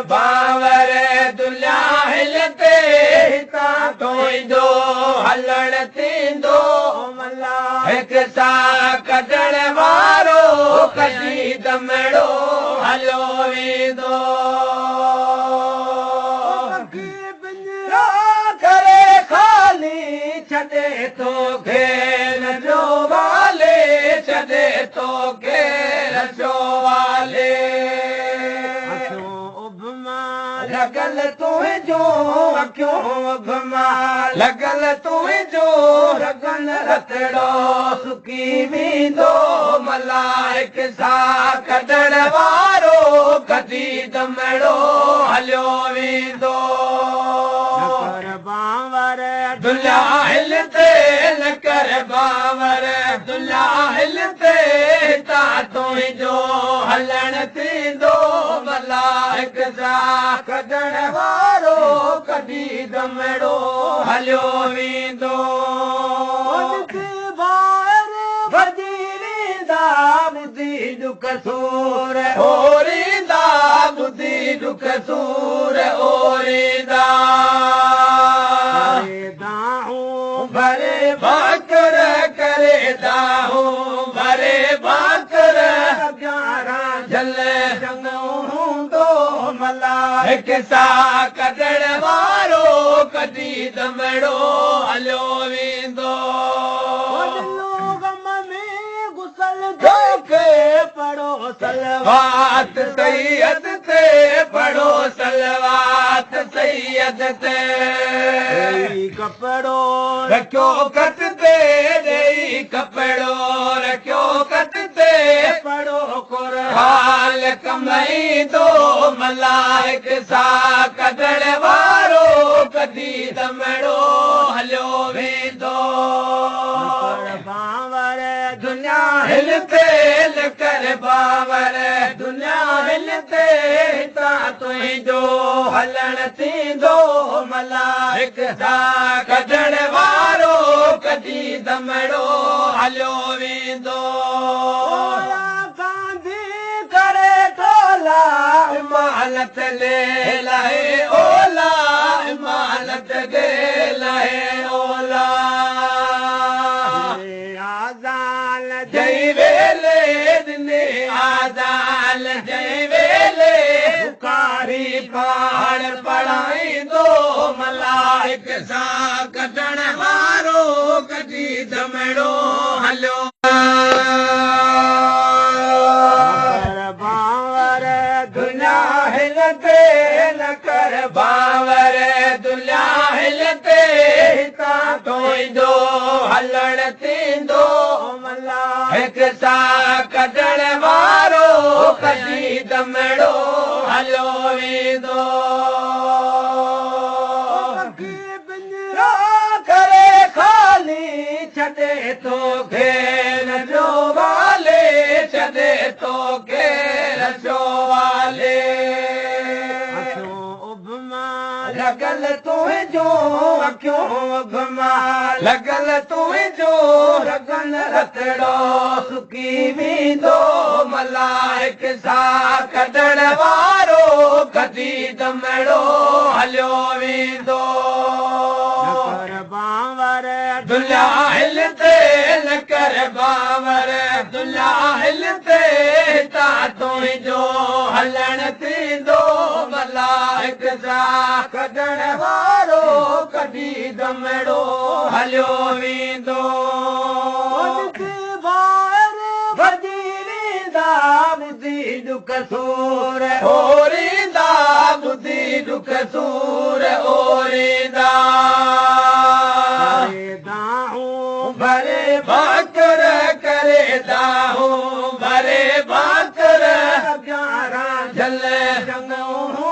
बावर दुनिया हिलते हितां तुंहिंजो हलण थींदो मला हिकु साह कढण वारो कॾहिं दमड़ो हलियो वेंदो करे खाली छॾे थो घेर जो वाले छॾे थो घेर जो वाले लगल तुंहिंजो अखियूं घुमा लगल तुंहिंजो रगन रतड़ो सुकी वेंदो मला हिकु साह कढण वारो कॾहिं दमड़ो हलियो वेंदो दुनिया हिलते न कर बावर दुनिया हिलते हितां तुंहिंजो हलण थींदो भला हिकु साह कढण वारो कॾहिं दमड़ो हलियो वेंदो भॼी वेंदा ॿुधी दुख सूर ओरींदा ॿुधी दुख सूर ओरींदा भरे भाकर करे दाहूं भरे भाकर 11 झल चङो हूंदो मला हिकु साह कढण वारो कॾहिं दमड़ो हलियो वेंदो गम में गुसल धोखे पढ़ो सलवात सैयद ते पढ़ो सलवात सैयद ते कपड़ो रखियो कट ते ॾेई कपड़ो रखियो कट ते पढ़ो कुरान कमाईंदो मला हिकु साह कढण वारो कॾहिं दमड़ो हलियो वेंदो दुनिया हिलते न कर बावर दुनिया हिलते हितां तुंहिंजो हलण थींदो मला हिकु साह कढण वारो कॾहिं दमड़ो हलियो वेंदो गांधी करे टोला इमानत ले लाहे ओला इमानत गे लाहे ओला जय वेले दिने आदाल जय वेले बुखारी पाण पढ़ाईंदो मला हिकु साह कढण वारो कॾहिं दमड़ो हलियो बावर दुनिया हिलते न कर बावर दुनिया हिलते हितां तुंहिंजो हलण थींदो मला हिकु साह कढण वारो कॾहिं दमड़ो हलियो वेंदो करे खाली छॾे थो घेर जो वाले छॾे थो घेर जो वाले लगल तुंहिंजो अखियूं घुमा लगल तुंहिंजो रगन रतड़ो सुकी वेंदो मला हिकु साह कढण वारो कॾहिं दमड़ो हलियो वेंदो दुनिया हिलते न कर बावर दुनिया हिलते हितां तुंहिंजो हलण थींदो मला हिकु साह कढण वारो कॾहिं दमड़ो हलियो वेंदो भॼी वेंदा ॿुधी दुख सूर ओरींदा ॿुधी दुख सूर ओरींदा भरे भाकर करे दाहूं भरे भाकर 11 झल चङो